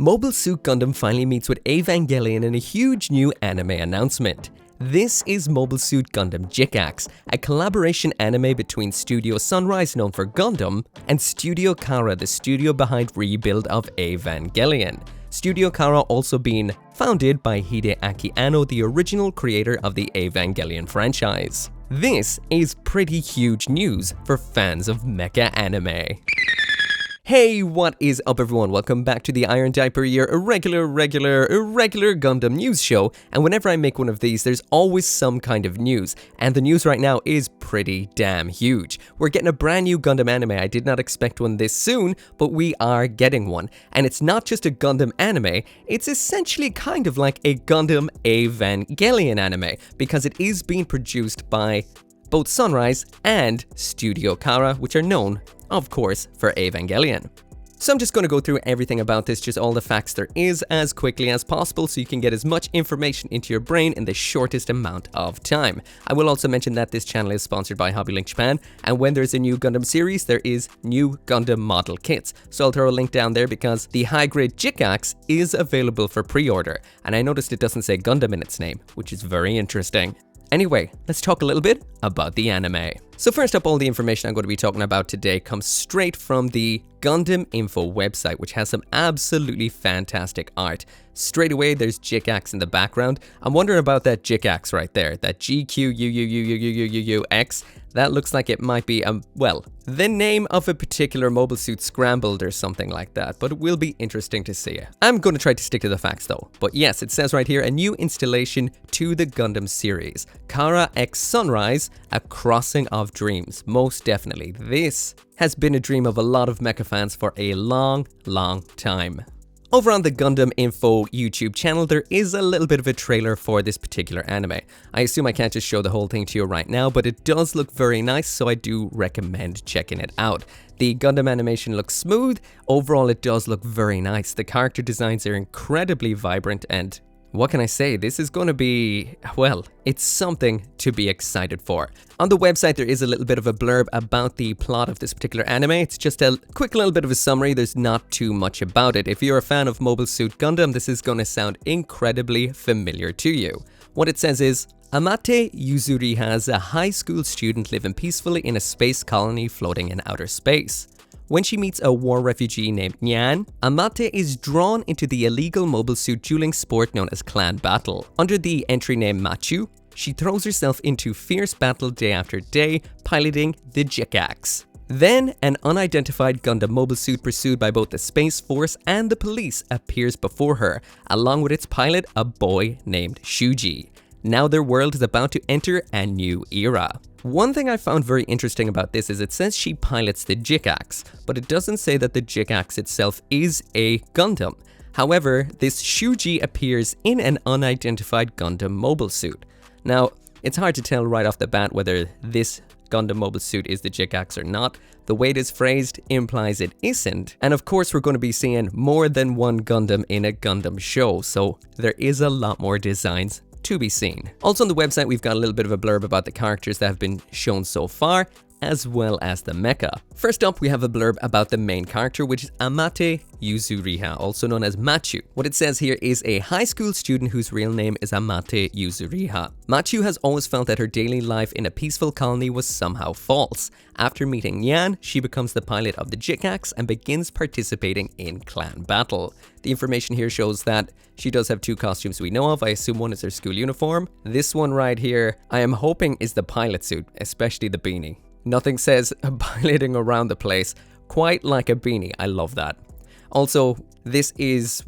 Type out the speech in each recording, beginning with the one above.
Mobile Suit Gundam finally meets with Evangelion in a huge new anime announcement. This is Mobile Suit Gundam J-Axx, a collaboration anime between Studio Sunrise, known for Gundam, and Studio Khara, the studio behind Rebuild of Evangelion. Studio Khara also being founded by Hideaki Anno, the original creator of the Evangelion franchise. This is pretty huge news for fans of mecha anime. Hey, what is up everyone? Welcome back to the Iron Diaper, your irregular Gundam news show. And whenever I make one of these, there's always some kind of news. And the news right now is pretty damn huge. We're getting a brand new Gundam anime. I did not expect one this soon, but we are getting one. And it's not just a Gundam anime, it's essentially kind of like a Gundam Evangelion anime, because it is being produced by both Sunrise and Studio Khara, which are known, of course, for Evangelion. So I'm just going to go through everything about this, just all the facts there is, as quickly as possible so you can get as much information into your brain in the shortest amount of time. I will also mention that this channel is sponsored by HobbyLink Japan, and when there's a new Gundam series, there is new Gundam model kits. So I'll throw a link down there because the high-grade J-Axx is available for pre-order, and I noticed it doesn't say Gundam in its name, which is very interesting. Anyway, let's talk a little bit about the anime. So first up, all the information I'm going to be talking about today comes straight from the Gundam Info website, which has some absolutely fantastic art. Straight away, there's J-Axx in the background. I'm wondering about that J-Axx right there, that GQUUUUUUUX. That looks like it might be, the name of a particular mobile suit scrambled or something like that, but it will be interesting to see. I'm going to try to stick to the facts though. But yes, it says right here, a new installation to the Gundam series. Khara x Sunrise, a crossing of dreams. Most definitely. This has been a dream of a lot of mecha fans for a long time. Over on the Gundam Info YouTube channel, there is a little bit of a trailer for this particular anime. I assume I can't just show the whole thing to you right now, but it does look very nice, so I do recommend checking it out. The Gundam animation looks smooth. Overall, it does look very nice. The character designs are incredibly vibrant, and what can I say? This is going to be, it's something to be excited for. On the website, there is a little bit of a blurb about the plot of this particular anime. It's just a quick little bit of a summary. There's not too much about it. If you're a fan of Mobile Suit Gundam, this is going to sound incredibly familiar to you. What it says is, Amate Yuzuriha's a high school student living peacefully in a space colony floating in outer space. When she meets a war refugee named Nyan, Amate is drawn into the illegal mobile suit dueling sport known as Clan Battle. Under the entry name Machu, she throws herself into fierce battle day after day, piloting the J-Axx. Then, an unidentified Gundam mobile suit pursued by both the Space Force and the police appears before her, along with its pilot, a boy named Shuji. Now their world is about to enter a new era. One thing I found very interesting about this is it says she pilots the J-Axx, but it doesn't say that the J-Axx itself is a Gundam. However, this Shuji appears in an unidentified Gundam mobile suit. Now, it's hard to tell right off the bat whether this Gundam mobile suit is the J-Axx or not. The way it is phrased implies it isn't. And of course, we're going to be seeing more than one Gundam in a Gundam show, so there is a lot more designs to be seen. Also on the website, we've got a little bit of a blurb about the characters that have been shown so far, as well as the mecha. First up, we have a blurb about the main character, which is Amate Yuzuriha, also known as Machu. What it says here is a high school student whose real name is Amate Yuzuriha. Machu has always felt that her daily life in a peaceful colony was somehow false. After meeting Nyan, she becomes the pilot of the J-Axx and begins participating in Clan Battle. The information here shows that she does have two costumes we know of. I assume one is her school uniform. This one right here, I am hoping is the pilot suit, especially the beanie. Nothing says piloting around the place quite like a beanie. I love that. Also, this is,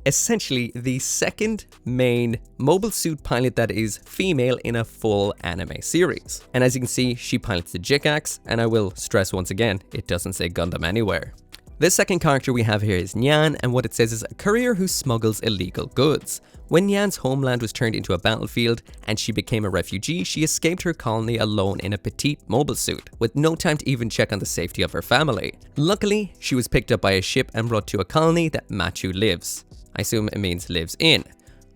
essentially the second main mobile suit pilot that is female in a full anime series. And as you can see, she pilots the J-Axx, and I will stress once again, it doesn't say Gundam anywhere. The second character we have here is Nyan, and what it says is a courier who smuggles illegal goods. When Nyan's homeland was turned into a battlefield and she became a refugee, she escaped her colony alone in a petite mobile suit, with no time to even check on the safety of her family. Luckily, she was picked up by a ship and brought to a colony that Machu lives. I assume it means lives in.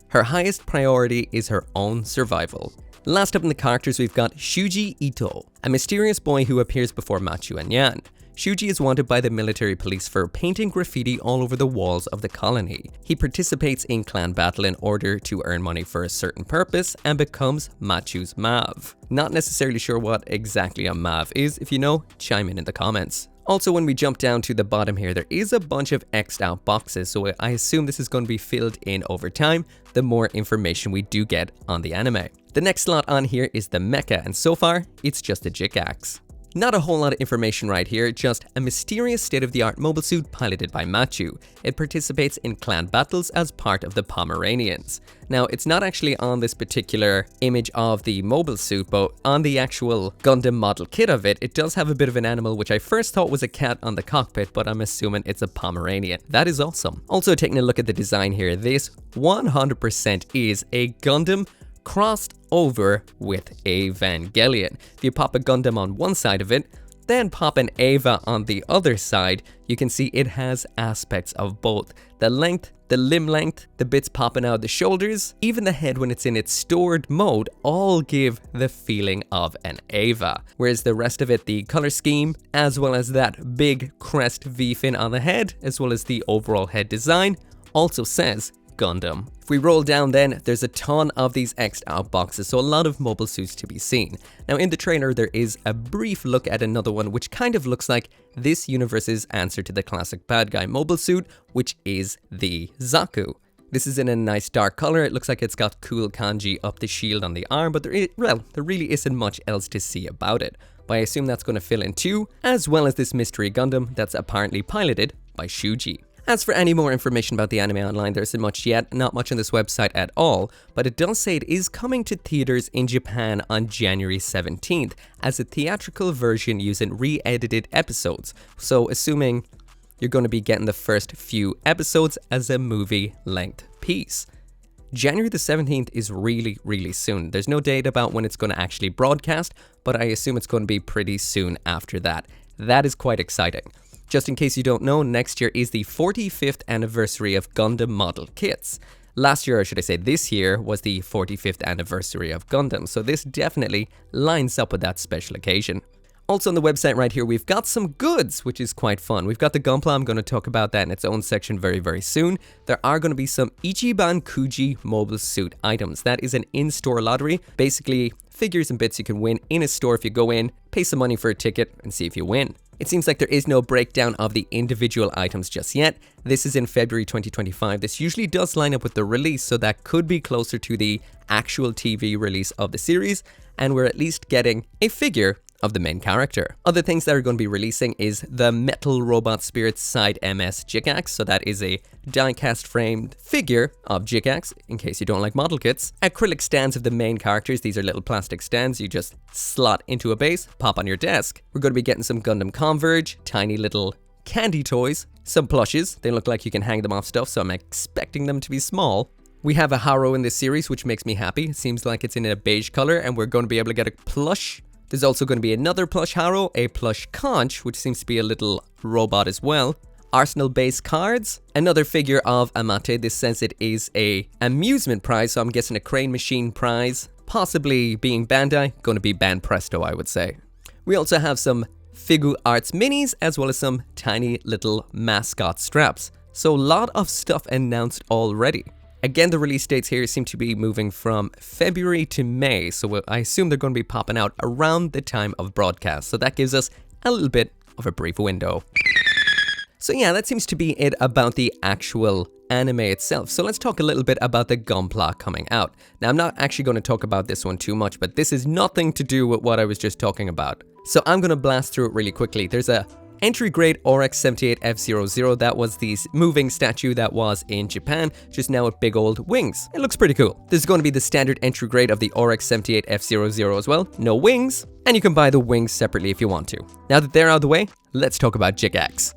Her highest priority is her own survival. Last up in the characters, we've got Shuji Ito, a mysterious boy who appears before Machu and Nyan. Shuji is wanted by the military police for painting graffiti all over the walls of the colony. He participates in clan battle in order to earn money for a certain purpose and becomes Machu's Mav. Not necessarily sure what exactly a Mav is. If you know, chime in the comments. Also, when we jump down to the bottom here, there is a bunch of X'd out boxes, so I assume this is going to be filled in over time, the more information we do get on the anime. The next slot on here is the Mecha, and so far, it's just a J-Axx. Not a whole lot of information right here, just a mysterious state-of-the-art mobile suit piloted by Machu. It participates in clan battles as part of the Pomeranians. Now, it's not actually on this particular image of the mobile suit, but on the actual Gundam model kit of it, it does have a bit of an animal, which I first thought was a cat on the cockpit, but I'm assuming it's a Pomeranian. That is awesome. Also, taking a look at the design here, this 100% is a Gundam crossed over with Evangelion. If you pop a Gundam on one side of it, then pop an Eva on the other side, you can see it has aspects of both. The length, the limb length, the bits popping out of the shoulders, even the head when it's in its stored mode, all give the feeling of an Eva. Whereas the rest of it, the color scheme, as well as that big crest V-fin on the head, as well as the overall head design, also says Gundam. If we roll down then, there's a ton of these X'd out boxes, so a lot of mobile suits to be seen. Now in the trailer there is a brief look at another one which kind of looks like this universe's answer to the classic bad guy mobile suit, which is the Zaku. This is in a nice dark color. It looks like it's got cool kanji up the shield on the arm, but there really isn't much else to see about it. But I assume that's going to fill in too, as well as this mystery Gundam that's apparently piloted by Shuji. As for any more information about the anime online, there isn't much yet, not much on this website at all, but it does say it is coming to theaters in Japan on January 17th as a theatrical version using re-edited episodes. So assuming you're going to be getting the first few episodes as a movie-length piece. January the 17th is really soon. There's no date about when it's going to actually broadcast, but I assume it's going to be pretty soon after that. That is quite exciting. Just in case you don't know, next year is the 45th anniversary of Gundam model kits. Last year, or should I say this year, was the 45th anniversary of Gundam, so this definitely lines up with that special occasion. Also on the website right here, we've got some goods, which is quite fun. We've got the Gunpla. I'm going to talk about that in its own section very soon. There are going to be some Ichiban Kuji mobile suit items. That is an in-store lottery. Basically, figures and bits you can win in a store if you go in, pay some money for a ticket, and see if you win. It seems like there is no breakdown of the individual items just yet. This is in February 2025. This usually does line up with the release, so that could be closer to the actual TV release of the series, and we're at least getting a figure of the main character. Other things that are going to be releasing is the Metal Robot Spirit Side MS J-Axx, so that is a die-cast framed figure of J-Axx, in case you don't like model kits. Acrylic stands of the main characters. These are little plastic stands you just slot into a base, pop on your desk. We're going to be getting some Gundam Converge, tiny little candy toys, some plushes. They look like you can hang them off stuff, so I'm expecting them to be small. We have a Haro in this series, which makes me happy. It seems like it's in a beige color, and we're going to be able to get a plush. There's also going to be another plush Haro, a plush Conch, which seems to be a little robot as well. Arsenal-based cards. Another figure of Amate. This says it is a amusement prize, so I'm guessing a crane machine prize. Possibly being Bandai, going to be Banpresto, I would say. We also have some Figu Arts minis, as well as some tiny little mascot straps. So a lot of stuff announced already. Again, the release dates here seem to be moving from February to May, so I assume they're going to be popping out around the time of broadcast, so that gives us a little bit of a brief window. So yeah, that seems to be it about the actual anime itself. So let's talk a little bit about the Gunpla coming out. Now, I'm not actually going to talk about this one too much, but this is nothing to do with what I was just talking about. So I'm going to blast through it really quickly. There's a entry grade ORX 78 F00, that was the moving statue that was in Japan, just now with big old wings. It looks pretty cool. This is going to be the standard entry grade of the ORX 78 F00 as well, no wings, and you can buy the wings separately if you want to. Now that they're out of the way, let's talk about J-Axx.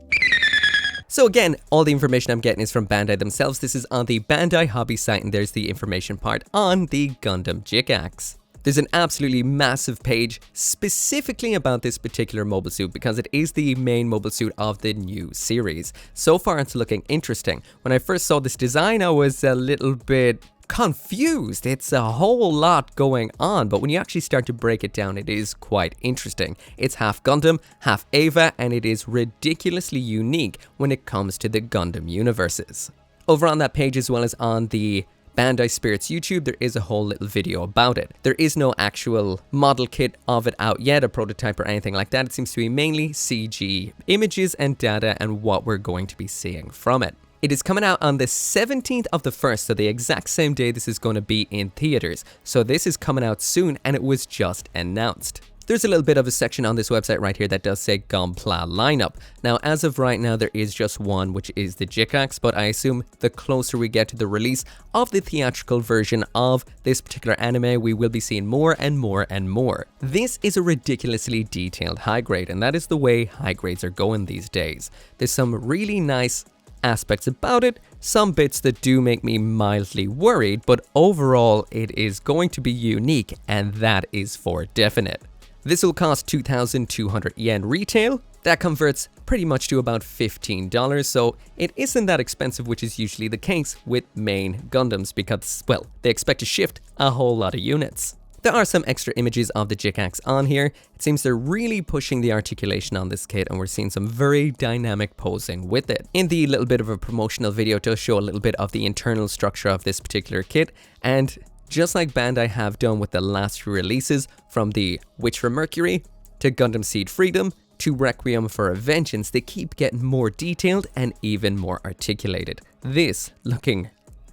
So again, all the information I'm getting is from Bandai themselves. This is on the Bandai hobby site, and there's the information part on the Gundam J-Axx. There's an absolutely massive page specifically about this particular mobile suit because it is the main mobile suit of the new series. So far it's looking interesting. When I first saw this design, I was a little bit confused. It's a whole lot going on, but when you actually start to break it down, it is quite interesting. It's half Gundam, half Eva, and it is ridiculously unique when it comes to the Gundam universes. Over on that page, as well as on the Bandai Spirit's YouTube, there is a whole little video about it. There is no actual model kit of it out yet, a prototype or anything like that. It seems to be mainly CG images and data and what we're going to be seeing from it. It is coming out on the 17th of the 1st, so the exact same day this is going to be in theaters. So this is coming out soon, and it was just announced. There's a little bit of a section on this website right here that does say Gunpla lineup. Now, as of right now, there is just one, which is the J-Axx, but I assume the closer we get to the release of the theatrical version of this particular anime, we will be seeing more and more and more. This is a ridiculously detailed high grade, and that is the way high grades are going these days. There's some really nice aspects about it, some bits that do make me mildly worried, but overall it is going to be unique, and that is for definite. This will cost 2,200 yen retail. That converts pretty much to about $15, so it isn't that expensive, which is usually the case with main Gundams because, well, they expect to shift a whole lot of units. There are some extra images of the J-Axx on here. It seems they're really pushing the articulation on this kit, and we're seeing some very dynamic posing with it. In the little bit of a promotional video, it does show a little bit of the internal structure of this particular kit, and just like Bandai have done with the last few releases, from the Witch from Mercury to Gundam Seed Freedom to Requiem for a Vengeance, they keep getting more detailed and even more articulated. This looking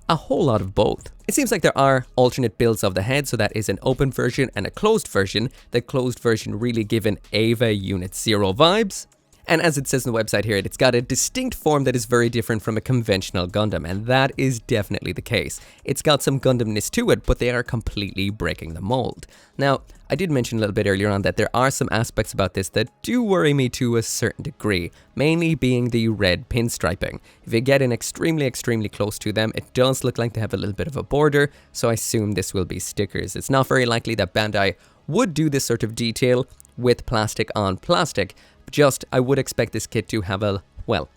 a whole lot of both. It seems like there are alternate builds of the head, so that is an open version and a closed version. The closed version really giving Eva Unit 0 vibes. And as it says on the website here, it's got a distinct form that is very different from a conventional Gundam, and that is definitely the case. It's got some Gundamness to it, but they are completely breaking the mold. Now, I did mention a little bit earlier on that there are some aspects about this that do worry me to a certain degree, mainly being the red pinstriping. If you get in extremely close to them, it does look like they have a little bit of a border, so I assume this will be stickers. It's not very likely that Bandai would do this sort of detail with plastic on plastic. Just, I would expect this kit to have a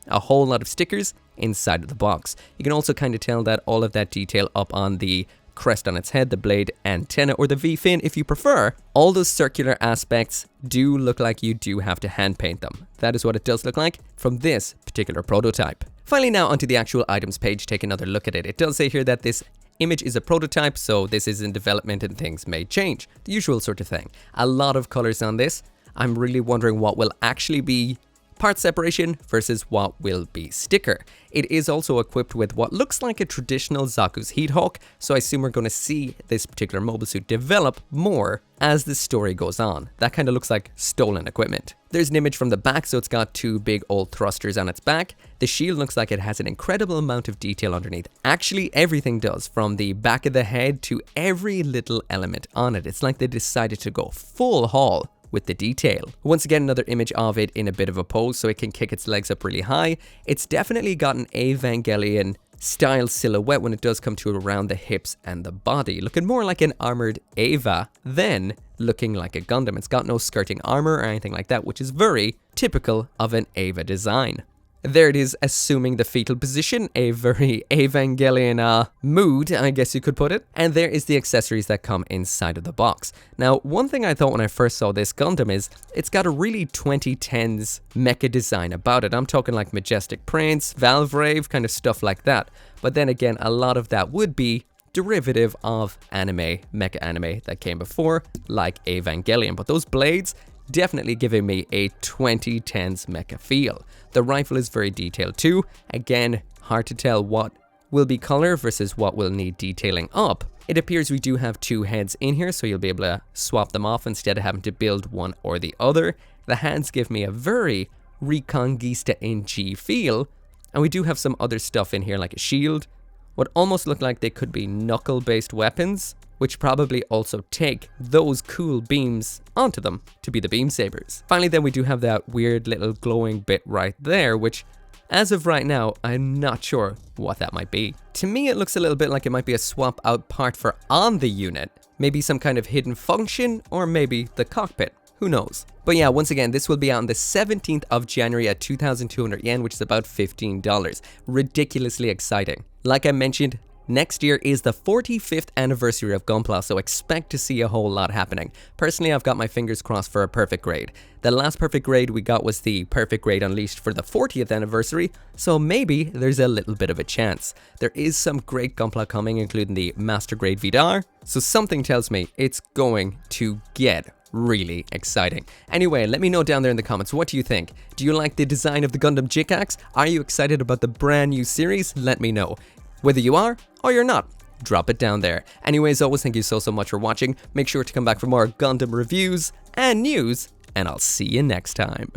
whole lot of stickers inside of the box. You can also kind of tell that all of that detail up on the crest on its head, the blade, antenna, or the V-fin if you prefer, all those circular aspects do look like you do have to hand paint them. That is what it does look like from this particular prototype. Finally, now onto the actual items page, take another look at it. It does say here that this image is a prototype, so this is in development and things may change. The usual sort of thing. A lot of colors on this. I'm really wondering what will actually be part separation versus what will be sticker. It is also equipped with what looks like a traditional Zaku's Heat Hawk, so I assume we're going to see this particular mobile suit develop more as the story goes on. That kind of looks like stolen equipment. There's an image from the back, so it's got two big old thrusters on its back. The shield looks like it has an incredible amount of detail underneath. Actually, everything does, from the back of the head to every little element on it. It's like they decided to go full haul with the detail. Once again, another image of it in a bit of a pose so it can kick its legs up really high. It's definitely got an Evangelion style silhouette when it does come to around the hips and the body, looking more like an armored Eva than looking like a Gundam. It's got no skirting armor or anything like that, which is very typical of an Eva design. There it is, assuming the fetal position, a very Evangelion mood, I guess you could put it. And there is the accessories that come inside of the box. Now, one thing I thought when I first saw this Gundam is, it's got a really 2010s mecha design about it. I'm talking like majestic prints, valve rave, kind of stuff like that. But then again, a lot of that would be derivative of anime, mecha anime that came before, like Evangelion. But those blades, definitely giving me a 2010s mecha feel. The rifle is very detailed too. Again, hard to tell what will be color versus what will need detailing up. It appears we do have two heads in here, so you'll be able to swap them off instead of having to build one or the other. The hands give me a very Reconquista NG feel, and we do have some other stuff in here like a shield, what almost look like they could be knuckle-based weapons, which probably also take those cool beams onto them to be the beam sabers. Finally, then we do have that weird little glowing bit right there, which as of right now, I'm not sure what that might be. To me, it looks a little bit like it might be a swap out part for on the unit, maybe some kind of hidden function, or maybe the cockpit. Who knows? But yeah, once again, this will be out on the 17th of January at 2,200 yen, which is about $15. Ridiculously exciting. Like I mentioned, Next year is the 45th anniversary of Gunpla, so expect to see a whole lot happening. Personally, I've got my fingers crossed for a perfect grade. The last perfect grade we got was the perfect grade unleashed for the 40th anniversary, so maybe there's a little bit of a chance. There is some great Gunpla coming, including the Master Grade Vidar, so something tells me it's going to get really exciting. Anyway, let me know down there in the comments, what do you think? Do you like the design of the Gundam J-Axx? Are you excited about the brand new series? Let me know. Whether you are or you're not, drop it down there. Anyways, always thank you so much for watching. Make sure to come back for more Gundam reviews and news, and I'll see you next time.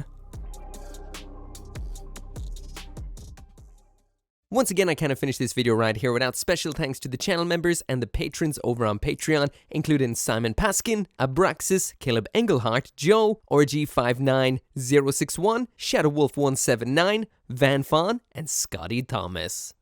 Once again, I kind of finished this video right here without special thanks to the channel members and the patrons over on Patreon, including Simon Paskin, Abraxas, Caleb Engelhart, Joe, RG59061, ShadowWolf179, Van Fawn, and Scotty Thomas.